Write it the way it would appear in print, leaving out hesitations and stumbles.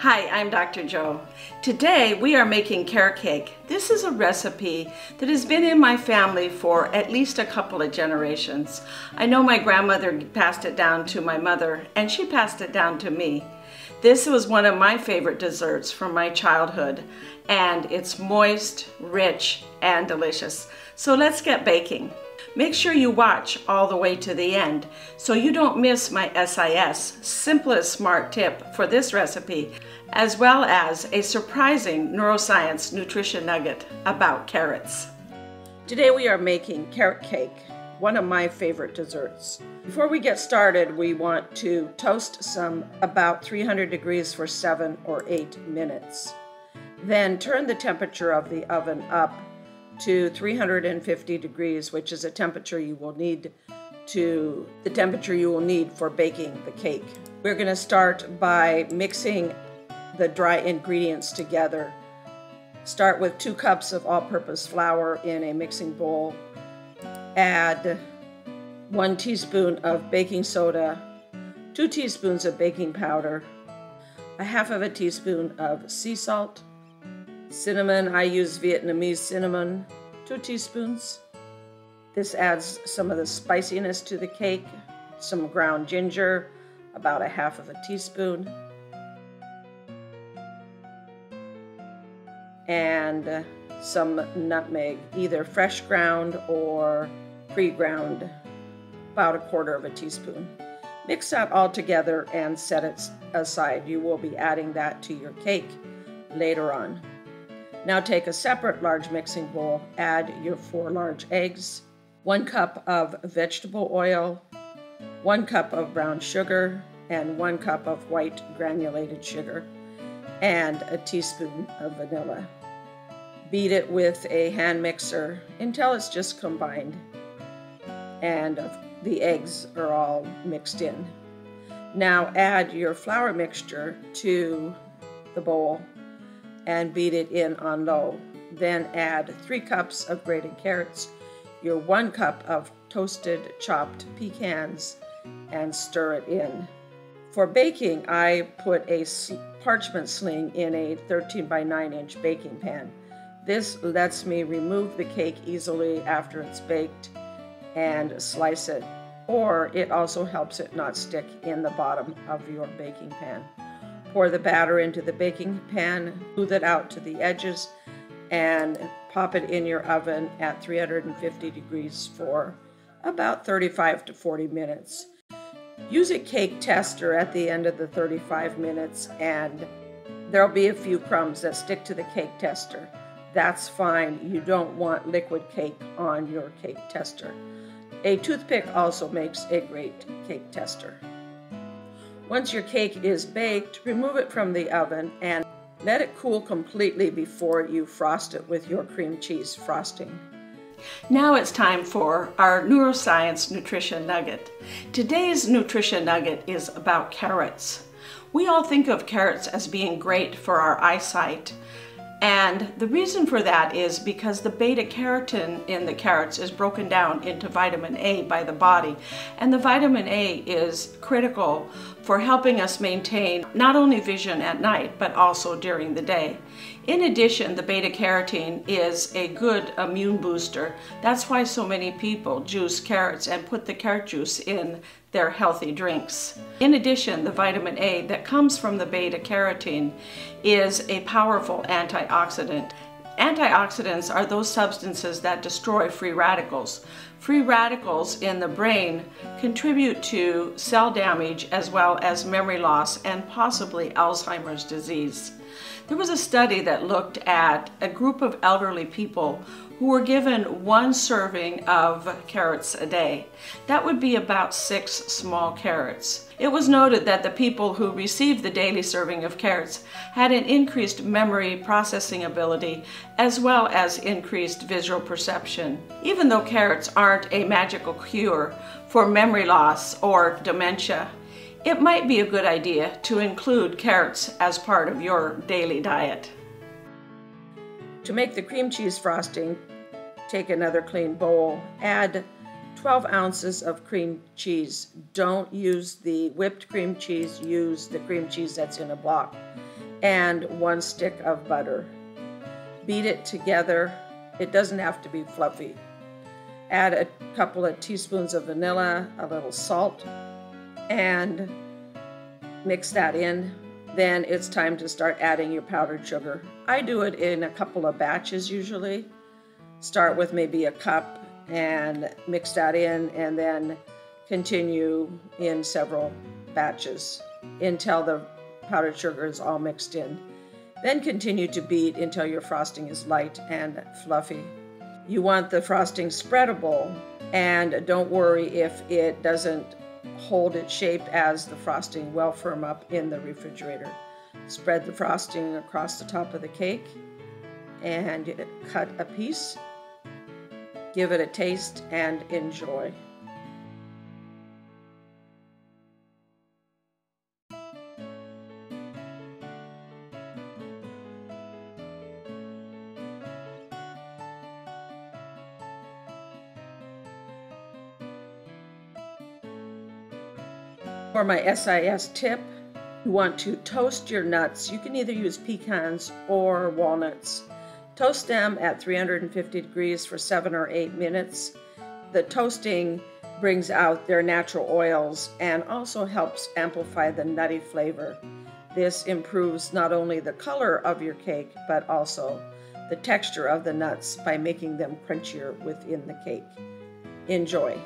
Hi, I'm Dr. Jo. Today we are making carrot cake. This is a recipe that has been in my family for at least a couple of generations. I know my grandmother passed it down to my mother and she passed it down to me. This was one of my favorite desserts from my childhood, and it's moist, rich, and delicious. So let's get baking. Make sure you watch all the way to the end so you don't miss my SIS, Simplest Smart Tip for this recipe, as well as a surprising neuroscience nutrition nugget about carrots. Today we are making carrot cake, one of my favorite desserts. Before we get started, we want to toast some about 300 degrees for 7 or 8 minutes. Then turn the temperature of the oven up to 350 degrees, which is the temperature you will need for baking the cake. We're going to start by mixing the dry ingredients together. Start with 2 cups of all-purpose flour in a mixing bowl. Add 1 teaspoon of baking soda, 2 teaspoons of baking powder, 1/2 teaspoon of sea salt, cinnamon. I use Vietnamese cinnamon, 2 teaspoons. This adds some of the spiciness to the cake. Some ground ginger, about 1/2 teaspoon. And some nutmeg, either fresh ground or pre-ground, about 1/4 teaspoon. Mix that all together and set it aside. You will be adding that to your cake later on. Now take a separate large mixing bowl, add your 4 large eggs, 1 cup of vegetable oil, 1 cup of brown sugar, and 1 cup of white granulated sugar, and a teaspoon of vanilla. Beat it with a hand mixer until it's just combined and the eggs are all mixed in. Now add your flour mixture to the bowl and beat it in on low. Then add 3 cups of grated carrots, your 1 cup of toasted chopped pecans, and stir it in. For baking, I put a parchment sling in a 13 by 9 inch baking pan. This lets me remove the cake easily after it's baked and slice it, or it also helps it not stick in the bottom of your baking pan. Pour the batter into the baking pan, smooth it out to the edges, and pop it in your oven at 350 degrees for about 35 to 40 minutes. Use a cake tester at the end of the 35 minutes, and there'll be a few crumbs that stick to the cake tester. That's fine. You don't want liquid cake on your cake tester. A toothpick also makes a great cake tester. Once your cake is baked, remove it from the oven and let it cool completely before you frost it with your cream cheese frosting. Now it's time for our neuroscience nutrition nugget. Today's nutrition nugget is about carrots. We all think of carrots as being great for our eyesight. And the reason for that is because the beta-carotene in the carrots is broken down into vitamin A by the body. And the vitamin A is critical for helping us maintain not only vision at night, but also during the day. In addition, the beta-carotene is a good immune booster. That's why so many people juice carrots and put the carrot juice in their healthy drinks. In addition, the vitamin A that comes from the beta-carotene is a powerful antioxidant. Antioxidants are those substances that destroy free radicals. Free radicals in the brain contribute to cell damage as well as memory loss and possibly Alzheimer's disease. There was a study that looked at a group of elderly people who were given 1 serving of carrots a day. That would be about 6 small carrots. It was noted that the people who received the daily serving of carrots had an increased memory processing ability as well as increased visual perception. Even though carrots aren't a magical cure for memory loss or dementia, it might be a good idea to include carrots as part of your daily diet. To make the cream cheese frosting, take another clean bowl, add 12 ounces of cream cheese. Don't use the whipped cream cheese, use the cream cheese that's in a block. and 1 stick of butter. Beat it together. It doesn't have to be fluffy. Add a couple of teaspoons of vanilla, a little salt, and mix that in. Then it's time to start adding your powdered sugar. I do it in a couple of batches usually. Start with maybe a cup and mix that in, and then continue in several batches until the powdered sugar is all mixed in. Then continue to beat until your frosting is light and fluffy. You want the frosting spreadable, and don't worry if it doesn't hold its shape, as the frosting will firm up in the refrigerator. Spread the frosting across the top of the cake and cut a piece. Give it a taste and enjoy. For my SIS tip, you want to toast your nuts. You can either use pecans or walnuts. Toast them at 350 degrees for 7 or 8 minutes. The toasting brings out their natural oils and also helps amplify the nutty flavor. This improves not only the color of your cake, but also the texture of the nuts by making them crunchier within the cake. Enjoy.